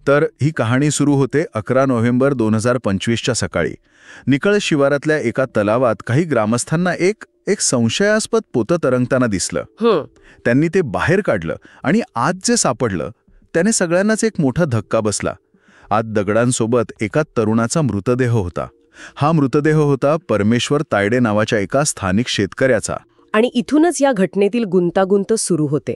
तर ही कहाणी सुरू होते 11 नोव्हेंबर 2025च्या सकाळी. निकळ शिवारातल्या एका तलावात काही ग्रामस्थांना एक संशयास्पद पोतं तरंगताना दिसलं. त्यांनी ते बाहेर काढलं आणि आत जे सापडलं त्याने सगळ्यांनाच एक मोठा धक्का बसला. आत दगडांसोबत एका तरुणाचा मृतदेह होता. हा मृतदेह होता परमेश्वर तायडे नावाच्या एका स्थानिक शेतकऱ्याचा. आणि इथूनच या घटनेतील गुंतागुंत सुरू होते.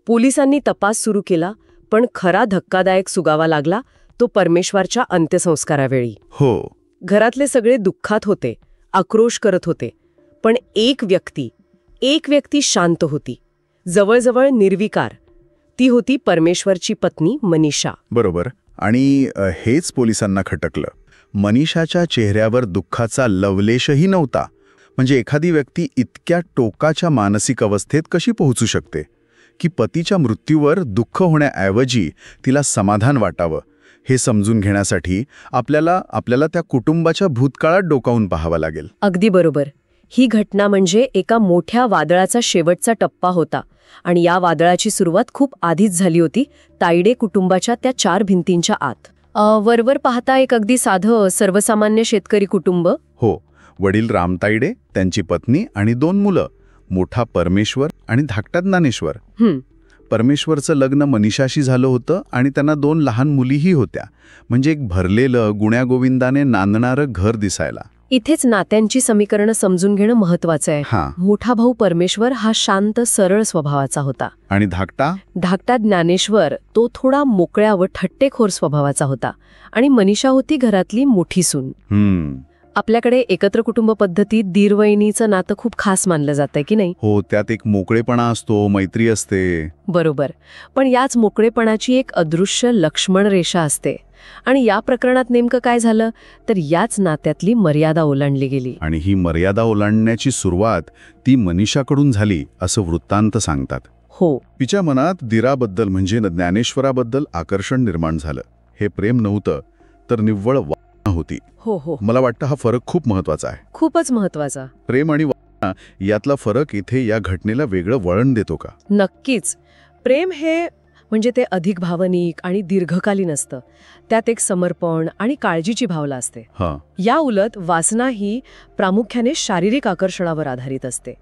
पोलिसांनी तपास सुरू केला, पण खरा धक्कादायक सुगावा लागला तो परमेश्वरच्या अंत्यसंस्कारावेळी. हो. घरातले सगळे दुःखात होते, आक्रोश करत होते, पण एक व्यक्ती शांत होती, जवळजवळ निर्विकार. ती होती परमेश्वरची पत्नी मनीषा. बरोबर. आणि हेच पोलिसांना खटकलं. मनीषाच्या चेहऱ्यावर दुःखाचा लवलेशही नव्हता. म्हणजे एखादी व्यक्ती इतक्या टोकाच्या मानसिक अवस्थेत कशी पोहोचू शकते की पतीच्या मृत्यूवर दुःख होण्याऐवजी तिला समाधान वाटावं. हे समजून घेण्यासाठी आपल्याला त्या कुटुंबाच्या भूतकाळात डोकावून पाहावं लागेल. अगदी बरोबर. ही घटना म्हणजे एका मोठ्या वादळाचा शेवटचा टप्पा होता. आणि या वादळाची सुरुवात खूप आधीच झाली होती, तायडे कुटुंबाच्या त्या 4 भिंतींच्या आत. वरवर पाहता एक अगदी साधं सर्वसामान्य शेतकरी कुटुंब. हो. वडील राम तायडे, त्यांची पत्नी आणि 2 मुलं, मोठा परमेश्वर आणि धाकटा ज्ञानेश्वर. परमेश्वरचं लग्न मनीषाशी झालं होतं आणि त्यांना 2 लहान मुलीही होत्या. म्हणजे एक भरलेलं गुण्यागोविंदाने नांदणारं घर दिसायला. इथेच नात्यांची समीकरणं समजून घेणं महत्वाचं आहे. मोठा भाऊ परमेश्वर हा शांत सरळ स्वभावाचा होता. आणि धाकटा ज्ञानेश्वर तो थोडा मोकळ्या व ठट्टेखोर स्वभावाचा होता. आणि मनीषा होती घरातली मोठी सून. आपल्याकडे एकत्र कुटुंब पद्धतीत दीर-वहिनीचं नातं खूप खास मानलं जातंय की नाही? हो, त्यात एक मोकळेपणा असतो, मैत्री असते. बरोबर. पण याच मोकळेपणाची एक अदृश्य लक्ष्मण रेषा असते. आणि या प्रकरणात नेमकं काय झालं तर याच नात्यातली मर्यादा ओलांडली गेली. आणि ही मर्यादा ओलांडण्याची सुरुवात ती मनीषाकडून झाली असं वृत्तांत सांगतात. हो. तिच्या मनात दीराबद्दल म्हणजे ज्ञानेश्वराबद्दल आकर्षण निर्माण झालं. हे प्रेम नव्हतं तर निव्वळ वासना होती. हो. मला वाटतं हा फरक खूप महत्वाचा आहे. खूपच महत्वाचा. प्रेम आणि वासना यातला फरक इथे या घटनेला वेगळं वळण देतो का? नक्कीच. प्रेम हे म्हणजे ते अधिक भावनिक आणि दीर्घकालीन असतं. त्यात एक समर्पण आणि काळजीची भावना असते. या उलट वासना ही प्रामुख्याने शारीरिक आकर्षणावर आधारित असते.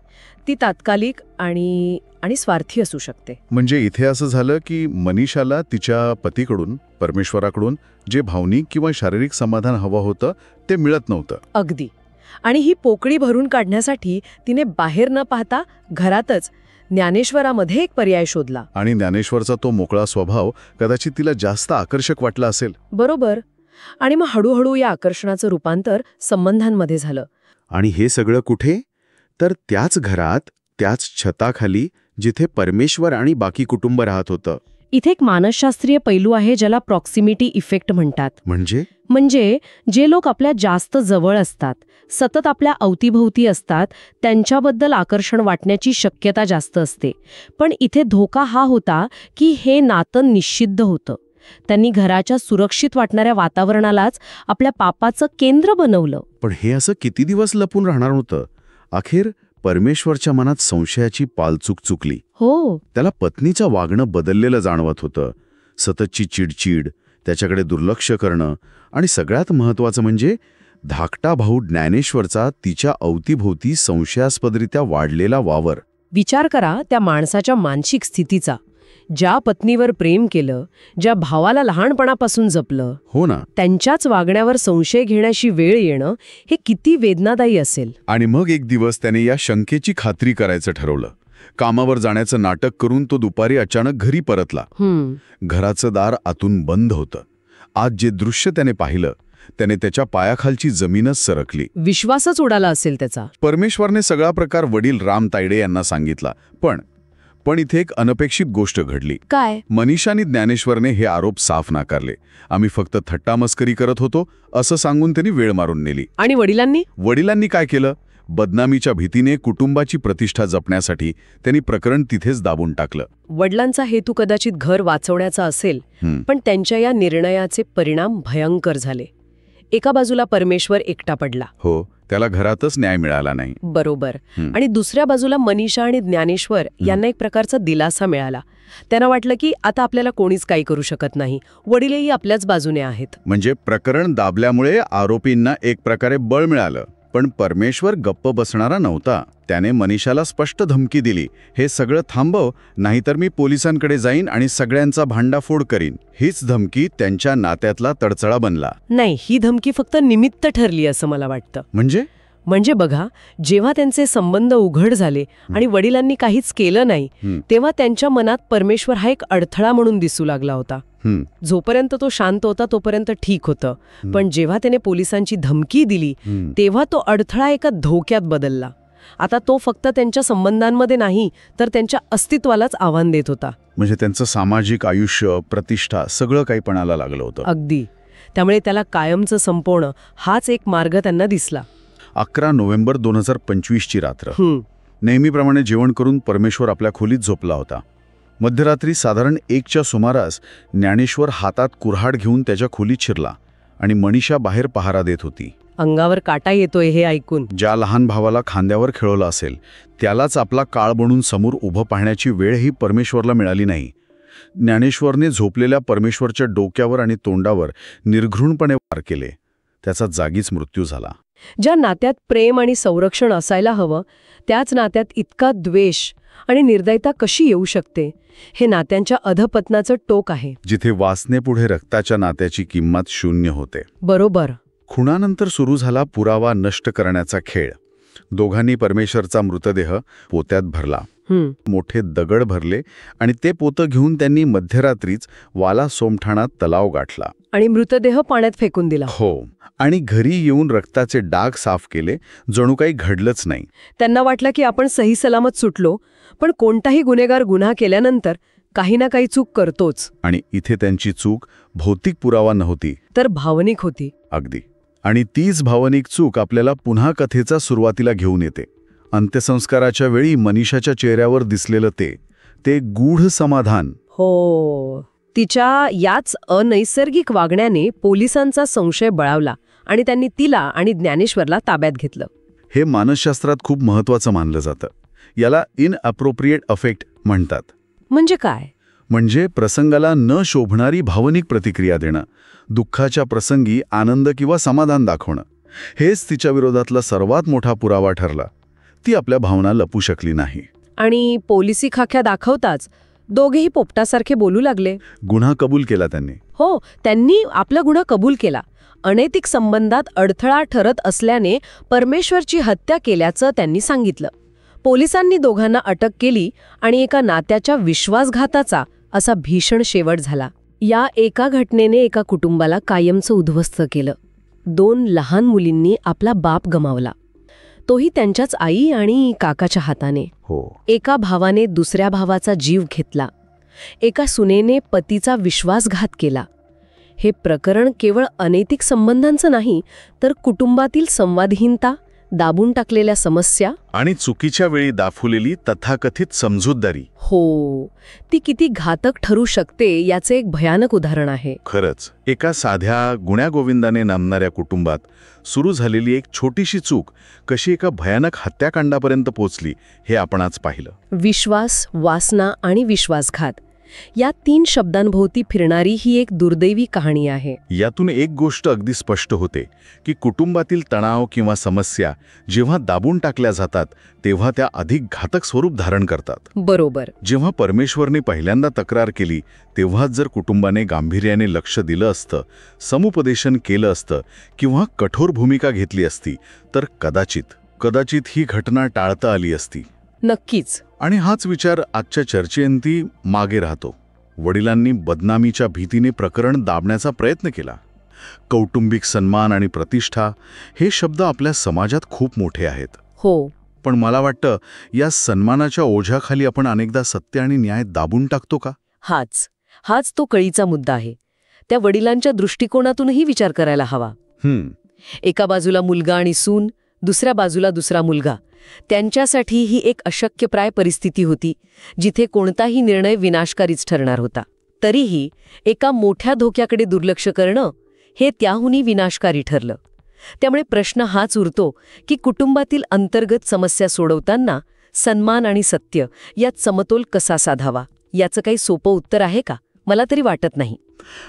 ती तात्कालिक आणि स्वार्थी असू शकते. म्हणजे इथे असं झालं की मनीषाला तिच्या पतीकडून परमेश्वराकडून जे भावनिक किंवा शारीरिक समाधान हवं होतं ते मिळत नव्हतं. अगदी. आणि ही पोकळी भरून काढण्यासाठी तिने बाहेर न पाहता घरातच ज्ञानेश्वरामध्ये एक पर्याय शोधला. आणि ज्ञानेश्वरचा तो मोकळा स्वभाव कदाचित तिला जास्त आकर्षक वाटला असेल. बरोबर. आणि मग हळूहळू या आकर्षणाचं रूपांतर संबंधांमध्ये झालं. आणि हे सगळं कुठे? तर त्याच घरात, त्याच छताखाली जिथे परमेश्वर आणि बाकी कुटुंब राहत होतं. इथे एक मानसशास्त्रीय पैलू आहे ज्याला प्रॉक्सिमिटी इफेक्ट म्हणतात. म्हणजे जे लोक आपल्या जास्त जवळ असतात, सतत आपल्या अवतीभोवती असतात, त्यांच्याबद्दल आकर्षण वाटण्याची शक्यता जास्त असते. पण इथे धोका हा होता की हे नातं निषिद्ध होतं. त्यांनी घराच्या सुरक्षित वाटणाऱ्या वातावरणालाच आपल्या पापाचं केंद्र बनवलं. पण हे असं किती दिवस लपून राहणार होतं? अखेर परमेश्वरच्या मनात संशयाची पालचूक चुकली. हो. त्याला पत्नीचं वागणं बदललेलं जाणवत होतं. सततची चिडचिड, त्याच्याकडे दुर्लक्ष करणं आणि सगळ्यात महत्त्वाचं म्हणजे धाकटा भाऊ ज्ञानेश्वरचा तिच्या अवतीभोवती संशयास्पदरित्या वाढलेला वावर. विचार करा त्या माणसाच्या मानसिक स्थितीचा. ज्या पत्नीवर प्रेम केलं, ज्या भावाला लहानपणापासून जपलं, हो ना, त्यांच्याच वागण्यावर संशय घेण्याची वेळ येणं हे किती वेदनादायी असेल. आणि मग एक दिवस त्याने या शंकेची खात्री करायचं ठरवलं. कामावर जाण्याचं नाटक करून तो दुपारी अचानक घरी परतला. घराचं दार आतून बंद होतं. आज जे दृश्य त्याने पाहिलं त्याने त्याच्या पायाखालची जमीनच सरकली. विश्वासच उडाला असेल त्याचा. परमेश्वरने सगळा प्रकार वडील राम तायडे यांना सांगितला. पण इथे एक अनपेक्षित गोष्ट घडली. काय? मनीषानी ज्ञानेश्वरने हे आरोप साफ नाकारले. आम्ही फक्त थट्टामस्करी करत होतो असं सांगून त्यांनी वेळ मारून नेली. आणि वडिलांनी काय केलं? बदनामीच्या भीतीने कुटुंबाची प्रतिष्ठा जपण्यासाठी त्यांनी प्रकरण तिथेच दाबून टाकलं. वडिलांचा हेतू कदाचित घर वाचवण्याचा असेल, पण त्यांच्या या निर्णयाचे परिणाम भयंकर झाले. एका बाजूला परमेश्वर एकटा पडला. हो, त्याला घरातच न्याय मिळाला नाही. बरोबर. आणि दुसऱ्या बाजूला मनीषा आणि ज्ञानेश्वर यांना एक प्रकारचा दिलासा मिळाला. त्यांना वाटलं की आता आपल्याला कोणीच काही करू शकत नाही, वडीलही आपल्याच बाजूने आहेत. म्हणजे प्रकरण दाबल्यामुळे आरोपींना एक प्रकारे बळ मिळालं. पण परमेश्वर गप्प बसणारा नव्हता. त्याने मनीषाला स्पष्ट धमकी दिली, हे सगळं थांबव, नाहीतर मी पोलिसांकडे जाईन आणि सगळ्यांचा भांडाफोड करीन. हीच धमकी त्यांच्या नात्यातला तडसळा बनला. नाही, ही धमकी फक्त निमित्त ठरली असं मला वाटतं. म्हणजे बघा, जेव्हा त्यांचे संबंध उघड झाले आणि वडिलांनी काहीच केलं नाही, तेव्हा त्यांच्या मनात परमेश्वर हा एक अडथळा म्हणून दिसू लागला होता. जोपर्यंत तो शांत होता तोपर्यंत ठीक होतं, पण जेव्हा त्याने पोलिसांची धमकी दिली तेव्हा तो अडथळा एका धोक्यात बदलला. आता तो फक्त त्यांच्या संबंधांमध्ये नाही, तर त्यांच्या अस्तित्वालाच आव्हान देत होता. म्हणजे त्यांचं सामाजिक आयुष्य, प्रतिष्ठा सगळं काही पणाला लागलं होतं. अगदी. त्यामुळे त्याला कायमचं संपवणं हाच एक मार्ग त्यांना दिसला. 11 नोव्हेंबर 2025ची रात्र. नेहमीप्रमाणे जेवण करून परमेश्वर आपल्या खोलीत झोपला होता. मध्यरात्री साधारण 1च्या सुमारास ज्ञानेश्वर हातात कुऱ्हाड घेऊन त्याच्या खोलीत शिरला आणि मनीषा बाहेर पहारा देत होती. अंगावर काटा येतोय हे ऐकून. ज्या लहान भावाला खांद्यावर खेळवलं असेल त्यालाच आपला काळ बनून समोर उभं पाहण्याची वेळही परमेश्वरला मिळाली नाही. ज्ञानेश्वरने झोपलेल्या परमेश्वरच्या डोक्यावर आणि तोंडावर निर्घृणपणे वार केले. त्याचा जागीच मृत्यू झाला. ज्या नात्यात प्रेम आणि संरक्षण असायला हवं, त्याच नात्यात इतका द्वेष आणि निर्दयता कशी येऊ शकते, हे नात्यांच्या अधपतनाचं टोक आहे. जिथे वासनेपुढे रक्ताच्या नात्याची किंमत शून्य होते. बरोबर. खुनानंतर सुरू झाला पुरावा नष्ट करण्याचा खेळ. दोघांनी परमेश्वरचा मृतदेह पोत्यात भरला. मोठे दगड भरले आणि ते पोतं घेऊन त्यांनी मध्यरात्रीच वाला सोमठाणात तलाव गाठला आणि मृतदेह पाण्यात फेकून दिला. हो, आणि घरी येऊन रक्ताचे डाग साफ केले, जणू काही घडलंच नाही. त्यांना वाटलं की आपण सही सलामत सुटलो, पण कोणताही गुन्हेगार गुन्हा केल्यानंतर काही ना काही चूक करतोच. आणि इथे त्यांची चूक भौतिक पुरावा नव्हती, तर भावनिक होती. अगदी. आणि तीच भावनिक चूक आपल्याला पुन्हा कथेचा सुरुवातीला घेऊन येते. अंत्यसंस्काराच्या वेळी मनीषाच्या चेहऱ्यावर दिसलेलं ते गूढ समाधान. हो, तिच्या याच अनैसर्गिक वागण्याने पोलिसांचा संशय बळावला आणि त्यांनी तिला आणि ज्ञानेश्वरला ताब्यात घेतलं. हे मानसशास्त्रात खूप महत्त्वाचं मानलं जातं. याला इनअप्रोप्रिएट अफेक्ट म्हणतात. म्हणजे काय? म्हणजे प्रसंगाला न शोभणारी भावनिक प्रतिक्रिया देणं, दुःखाच्या प्रसंगी आनंद किंवा समाधान दाखवणं. हेच तिच्या विरोधातला सर्वात मोठा पुरावा ठरला. ती आपल्या भावना लपू शकली नाही. आणि पोलिसी खाक्या दाखवताच दोघेही पोपटासारखे बोलू लागले. गुन्हा कबूल केला त्यांनी. हो, त्यांनी आपला गुन्हा कबूल केला. अनैतिक संबंधात अडथळा ठरत असल्याने परमेश्वरची हत्या केल्याचं त्यांनी सांगितलं. पोलिसांनी दोघांना अटक केली आणि एका नात्याच्या विश्वासघाताचा असा भीषण शेवट झाला. या एका घटनेने एका कुटुंबाला कायमचं उद्ध्वस्त केलं. 2 लहान मुलींनी आपला बाप गमावला, तोही त्यांच्याच आई आणि काकाच्या हाताने. एका भावाने दुसऱ्या भावाचा जीव घेतला. एका सुनेने पतीचा विश्वासघात केला. हे प्रकरण केवळ अनैतिक संबंधांचं नाही, तर कुटुंबातील संवादहीनता, दाबून टाकलेल्या समस्या आणि चुकीच्या वेळी दाखवलेली तथाकथित समजूतदारी. हो, ती किती घातक ठरू शकते याचे एक भयानक उदाहरण आहे. खरंच, एका साध्या गुण्यागोविंदाने नांदणाऱ्या कुटुंबात सुरू झालेली एक छोटीशी चूक कशी एका भयानक हत्याकांडापर्यंत पोचली हे आपण आज पाहिलं. विश्वास, वासना आणि विश्वासघात या 3 शब्दांभोवती फिरणारी ही एक दुर्दैवी कहाणी आहे. यातून एक गोष्ट अगदी स्पष्ट होते की कुटुंबातील तणाव किंवा समस्या जेव्हा दाबून टाकल्या जातात तेव्हा त्या अधिक घातक स्वरूप धारण करतात. बरोबर. जेव्हा परमेश्वरने पहिल्यांदा तक्रार केली तेव्हाच जर कुटुंबाने गांभीर्याने लक्ष दिलं असतं, समुपदेशन केलं असतं किंवा कठोर भूमिका घेतली असती तर कदाचित ही घटना टाळता आली असती. नक्कीच. आणि हाच विचार आजच्या चर्चेअंती मागे राहतो. वडिलांनी बदनामीच्या भीतीने प्रकरण दाबण्याचा प्रयत्न केला. कौटुंबिक सन्मान आणि प्रतिष्ठा हे शब्द आपल्या समाजात खूप मोठे आहेत. हो, पण मला वाटतं या सन्मानाच्या ओझ्याखाली आपण अनेकदा सत्य आणि न्याय दाबून टाकतो का? हाच तो कळीचा मुद्दा आहे. त्या वडिलांच्या दृष्टिकोनातूनही विचार करायला हवा. एका बाजूला मुलगा आणि सून, दुसऱ्या बाजूला दुसरा मुलगा. त्यांच्यासाठी ही एक अशक्यप्राय परिस्थिती होती, जिथे कोणताही निर्णय विनाशकारीच ठरणार होता. तरीही एका मोठ्या धोक्याकडे दुर्लक्ष करणं हे त्याहूनही विनाशकारी ठरलं. त्यामुळे प्रश्न हाच उरतो की कुटुंबातील अंतर्गत समस्या सोडवताना सन्मान आणि सत्य यात समतोल कसा साधावा. याचं काही सोपं उत्तर आहे का? मला तरी वाटत नाही.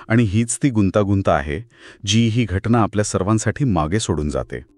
आणि हीच ती गुंतागुंत आहे जी ही घटना आपल्या सर्वांसाठी मागे सोडून जाते.